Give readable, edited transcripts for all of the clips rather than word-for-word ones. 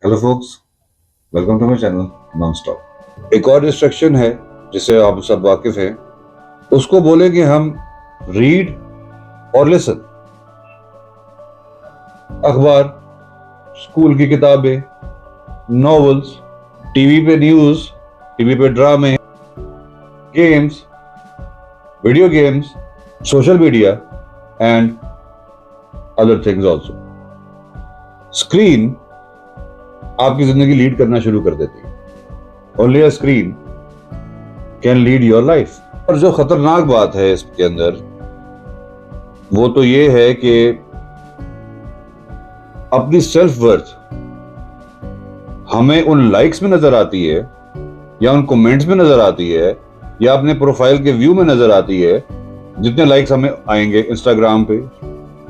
Hello folks, welcome to my channel non stop. एक और destruction है जिससे आप सब वाकिफ हैं। उसको बोले कि हम रीड और लिसन। अखबार, स्कूल की किताबें, नॉवेल्स, टीवी पे न्यूज, टीवी पे ड्रामे, games, video games, social media and other things also. Screen आपकी जिंदगी लीड करना शुरू कर देती है। Only a screen can lead your life. और जो खतरनाक बात है इसके अंदर वो तो ये है कि अपनी सेल्फ वर्थ हमें उन लाइक्स में नजर आती है या उन कमेंट्स में नजर आती है या अपने प्रोफाइल के व्यू में नजर आती है। जितने लाइक्स हमें आएंगे इंस्टाग्राम पे,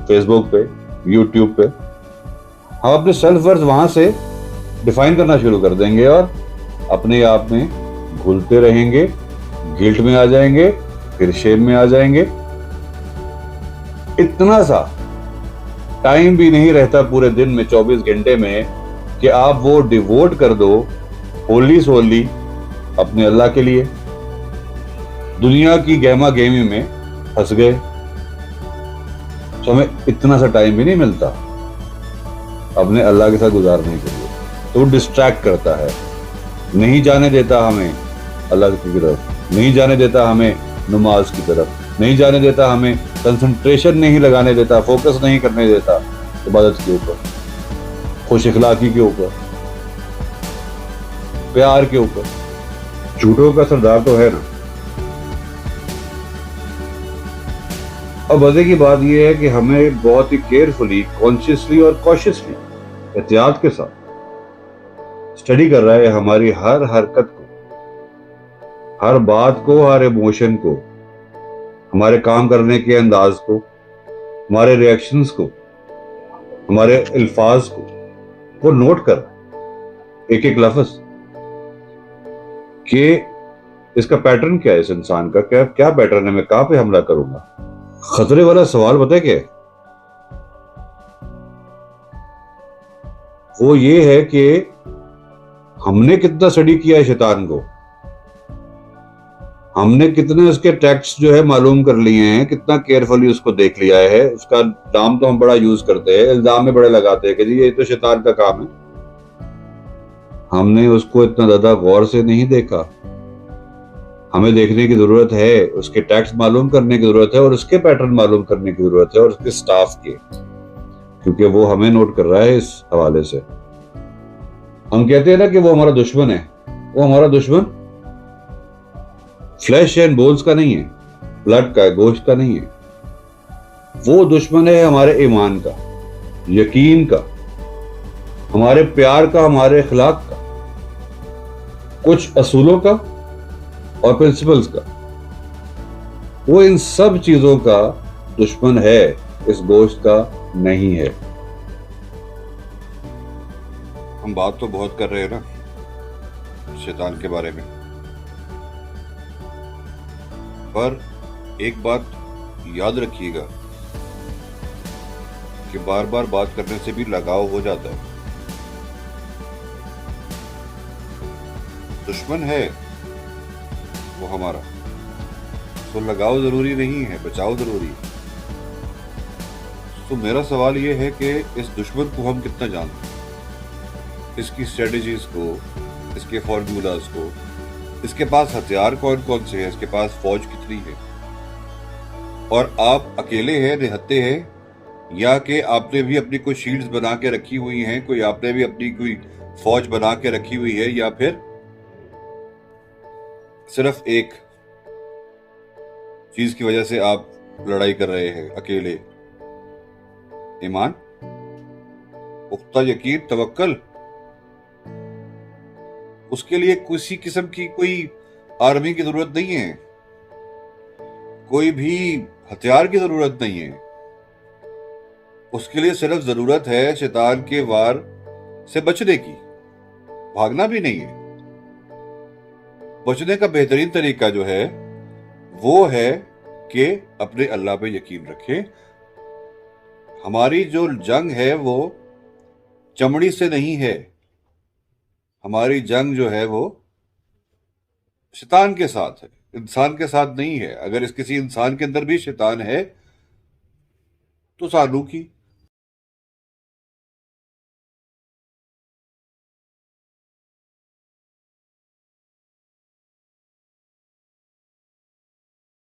फेसबुक पे, यूट्यूब पे, हम अपने सेल्फ वर्थ वहां से डिफाइन करना शुरू कर देंगे और अपने आप में भूलते रहेंगे, गिल्ट में आ जाएंगे, फिर शेम में आ जाएंगे। इतना सा टाइम भी नहीं रहता पूरे दिन में, 24 घंटे में, कि आप वो डिवोट कर दो होली सोली अपने अल्लाह के लिए। दुनिया की गहमा गहमी में फंस गए तो हमें इतना सा टाइम भी नहीं मिलता अपने अल्लाह के साथ गुजारने के लिए। तो वो डिस्ट्रैक्ट करता है, नहीं जाने देता हमें अल्लाह की तरफ, नहीं जाने देता हमें नमाज की तरफ, नहीं जाने देता हमें, कंसंट्रेशन नहीं लगाने देता, फोकस नहीं करने देता इबादत के ऊपर, खुश इखलाकी के ऊपर, प्यार के ऊपर। झूठों का सरदार तो है ना। अब मजे की बात यह है कि हमें बहुत ही केयरफुली, कॉन्शियसली और कॉशियसली, एहतियात के साथ स्टडी कर रहा है हमारी हर हरकत को, हर बात को, हर इमोशन को, हमारे काम करने के अंदाज को, हमारे रिएक्शंस को, हमारे अल्फाज को वो नोट कर एक एक लफ्ज कि इसका पैटर्न क्या है, इस इंसान का क्या क्या पैटर्न है, मैं कहां पे हमला करूंगा। खतरे वाला सवाल पता है क्या है? वो ये है कि हमने कितना स्टडी किया है शैतान को, हमने कितने उसके टैक्ट्स जो है मालूम कर लिए हैं, कितना केयरफुली उसको देख लिया है। उसका नाम तो हम बड़ा यूज करते हैं, इल्जाम में बड़े लगाते हैं कि जी ये तो शैतान का काम है। हमने उसको इतना ज्यादा गौर से नहीं देखा। हमें देखने की जरूरत है, उसके टैक्ट्स मालूम करने की जरूरत है और उसके पैटर्न मालूम करने की जरूरत है और उसके स्टाफ के, क्योंकि वो हमें नोट कर रहा है। इस हवाले से हम कहते हैं ना कि वो हमारा दुश्मन है। वो हमारा दुश्मन फ्लैश एंड बोन्स का नहीं है, ब्लड का है, गोश्त का नहीं है। वो दुश्मन है हमारे ईमान का, यकीन का, हमारे प्यार का, हमारे अखलाक का, कुछ असूलों का और प्रिंसिपल्स का। वो इन सब चीजों का दुश्मन है, इस गोश्त का नहीं है। हम बात तो बहुत कर रहे हैं ना शैतान के बारे में, पर एक बात याद रखिएगा कि बार बार बात करने से भी लगाव हो जाता है। दुश्मन है वो हमारा, तो लगाव जरूरी नहीं है, बचाव जरूरी है। तो मेरा सवाल ये है कि इस दुश्मन को हम कितना जानते हैं, इसकी स्ट्रेटजीज को, इसके फॉर्मूलाज को, इसके पास हथियार कौन कौन से हैं, इसके पास फौज कितनी है, और आप अकेले हैं, निहत्ते हैं, या कि आपने भी अपनी कोई शील्ड्स बना के रखी हुई हैं, कोई आपने भी अपनी कोई फौज बना के रखी हुई है, या फिर सिर्फ एक चीज की वजह से आप लड़ाई कर रहे हैं अकेले। ईमान, पुख्ता यकीन, तवक्कल, उसके लिए किसी किस्म की कोई आर्मी की जरूरत नहीं है, कोई भी हथियार की जरूरत नहीं है। उसके लिए सिर्फ जरूरत है शैतान के वार से बचने की। भागना भी नहीं है। बचने का बेहतरीन तरीका जो है वो है कि अपने अल्लाह पे यकीन रखें। हमारी जो जंग है वो चमड़ी से नहीं है, हमारी जंग जो है वो शैतान के साथ है, इंसान के साथ नहीं है। अगर इस किसी इंसान के अंदर भी शैतान है तो सानू की